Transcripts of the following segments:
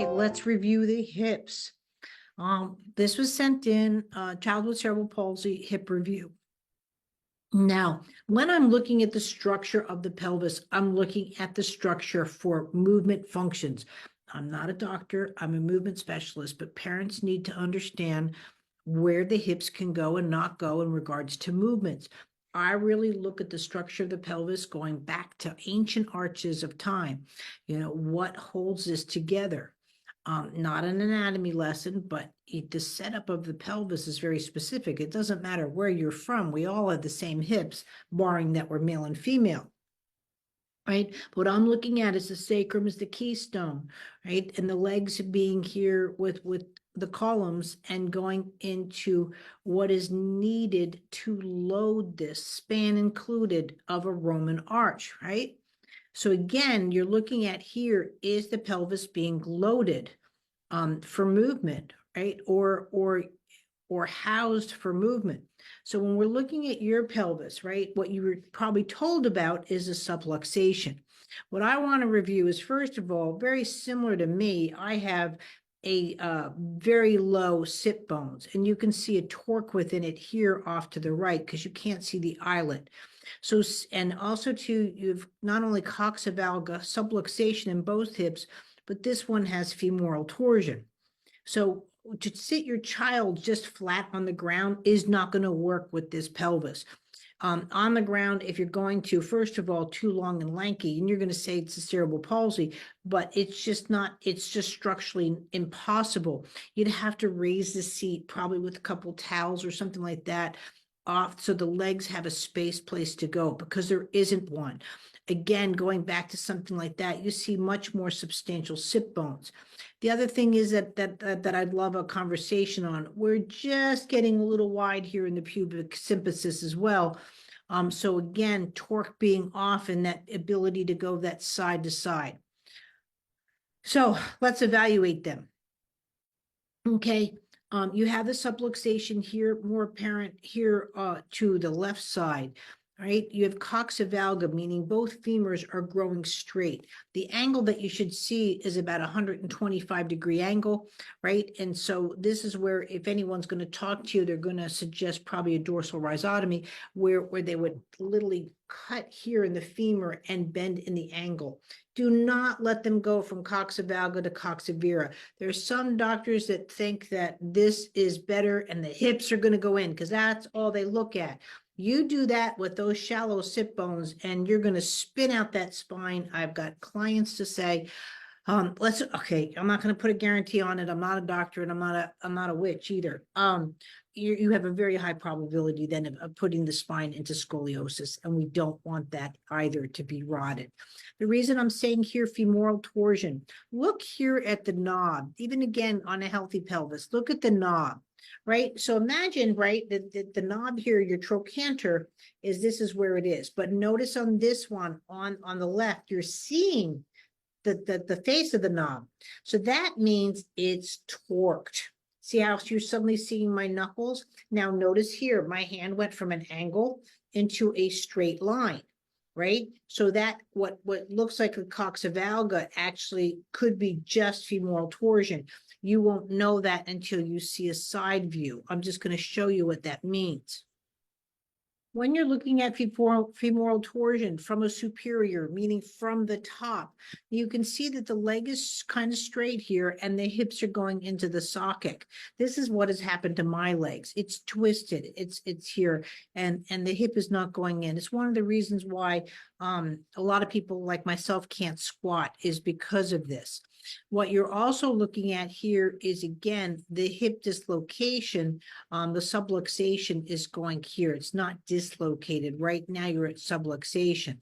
Okay, let's review the hips. This was sent in, child with cerebral palsy hip review. Now, when I'm looking at the structure of the pelvis, I'm looking at the structure for movement functions. I'm not a doctor, I'm a movement specialist, but parents need to understand where the hips can go and not go in regards to movements. I really look at the structure of the pelvis going back to ancient arches of time. What holds this together? Not an anatomy lesson, but the setup of the pelvis is very specific. It doesn't matter where you're from. We all have the same hips, barring that we're male and female, right? What I'm looking at is the sacrum is the keystone, right? And the legs being here with the columns and going into what is needed to load this, span included, of a Roman arch, right? So again, you're looking at here, is the pelvis being loaded for movement, right? Or housed for movement. So when we're looking at your pelvis, right, what you were probably told about is a subluxation. What I want to review is, first of all, very similar to me, I have a very low sit bones, and you can see a torque within it here off to the right because you can't see the eyelet. So, and also too, you've not only coxavalga subluxation in both hips, but this one has femoral torsion. So to sit your child just flat on the ground is not going to work with this pelvis. On the ground, if you're going to, first of all, too long and lanky, and you're going to say it's a cerebral palsy, but it's just not, it's just structurally impossible. You'd have to raise the seat probably with a couple towels or something like that off so the legs have a place to go, because there isn't one. Again, going back to something like that, you see much more substantial sit bones. The other thing is that I'd love a conversation on. We're just getting a little wide here in the pubic symphysis as well. So again, torque being off and that ability to go that side to side. So let's evaluate them. Okay, you have the subluxation here, more apparent here to the left side. Right, you have coxavalga, meaning both femurs are growing straight. The angle that you should see is about 125-degree angle, right? And so this is where, if anyone's going to talk to you, they're going to suggest probably a dorsal rhizotomy, where they would literally cut here in the femur and bend in the angle. Do not let them go from coxavalga to coxavira. There's some doctors that think that this is better and the hips are going to go in because that's all they look at. You do that with those shallow sit bones and you're going to spin out that spine. I've got clients to say, okay, I'm not going to put a guarantee on it. I'm not a doctor and I'm not a witch either. You have a very high probability then of putting the spine into scoliosis, and we don't want that either to be rotted. The reason I'm saying here femoral torsion, look here at the knob, even again on a healthy pelvis, look at the knob. Right, so imagine, right, the knob here, your trochanter this is where it is, but notice on this one on the left, you're seeing the face of the knob. So that means it's torqued. See how you're suddenly seeing my knuckles? Now notice here, my hand went from an angle into a straight line, right? So that what looks like a coxavalga actually could be just femoral torsion. You won't know that until you see a side view. I'm just going to show you what that means. When you're looking at femoral torsion from a superior, meaning from the top, you can see that the leg is kind of straight here and the hips are going into the socket. This is what has happened to my legs. It's twisted. It's here, and the hip is not going in. It's one of the reasons why a lot of people like myself can't squat, is because of this. What you're also looking at here is, again, the hip dislocation. The subluxation is going here. It's not dislocated. Right now you're at subluxation,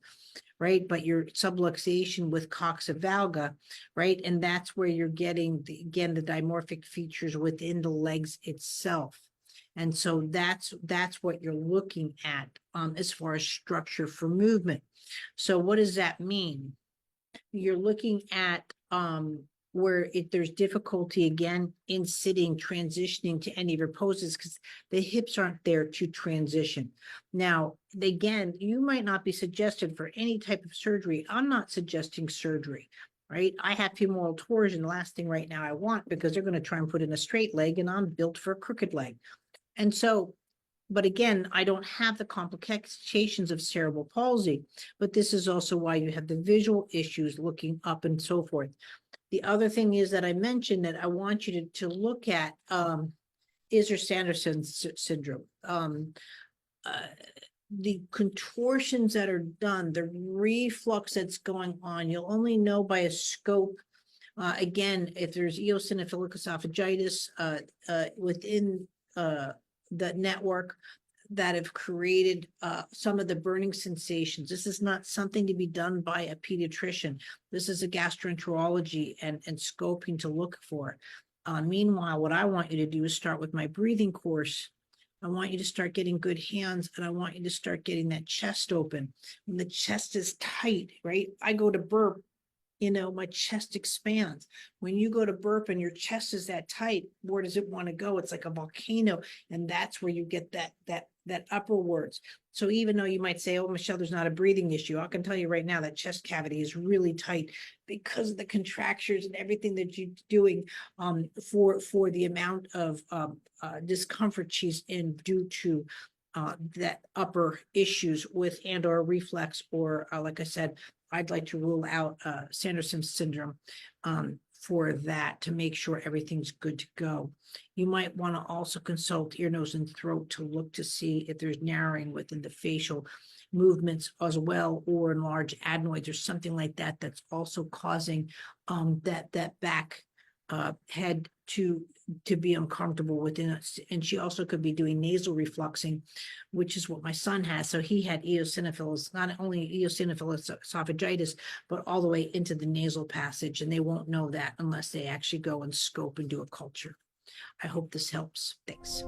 right? But you're subluxation with coxavalga, right? And that's where you're getting, again, the dimorphic features within the legs itself. And so that's what you're looking at as far as structure for movement. So what does that mean? You're looking at where there's difficulty again in sitting, transitioning to any of your poses because the hips aren't there to transition. Now, again, you might not be suggested for any type of surgery. I'm not suggesting surgery. right? I have femoral torsion, the last thing right now I want, because they're going to try and put in a straight leg and I'm built for a crooked leg. And so, but again, I don't have the complications of cerebral palsy, but this is also why you have the visual issues looking up and so forth. The other thing is that I mentioned that I want you to look at Iser-Sanderson syndrome. The contortions that are done, the reflux that's going on, you'll only know by a scope. Again, if there's eosinophilic esophagitis within the network that have created some of the burning sensations. This is not something to be done by a pediatrician. This is a gastroenterology and scoping to look for. Meanwhile, what I want you to do is start with my breathing course. I want you to start getting good hands, and I want you to start getting that chest open. When the chest is tight, right? I go to burp, my chest expands. When you go to burp and your chest is that tight, where does it want to go? It's like a volcano, and that's where you get that upper words. So even though you might say, oh, Michelle, there's not a breathing issue, I can tell you right now that chest cavity is really tight because of the contractures and everything that you're doing for the amount of discomfort she's in due to that upper issues with and or reflex, or like I said, I'd like to rule out Sanderson syndrome for that to make sure everything's good to go. You might want to also consult ear, nose, and throat to look to see if there's narrowing within the facial movements as well, or enlarged adenoids or something like that that's also causing that back head to be uncomfortable within it. And she also could be doing nasal refluxing, which is what my son has. So he had eosinophils, not only eosinophilic esophagitis, but all the way into the nasal passage. And they won't know that unless they actually go and scope and do a culture. I hope this helps. Thanks.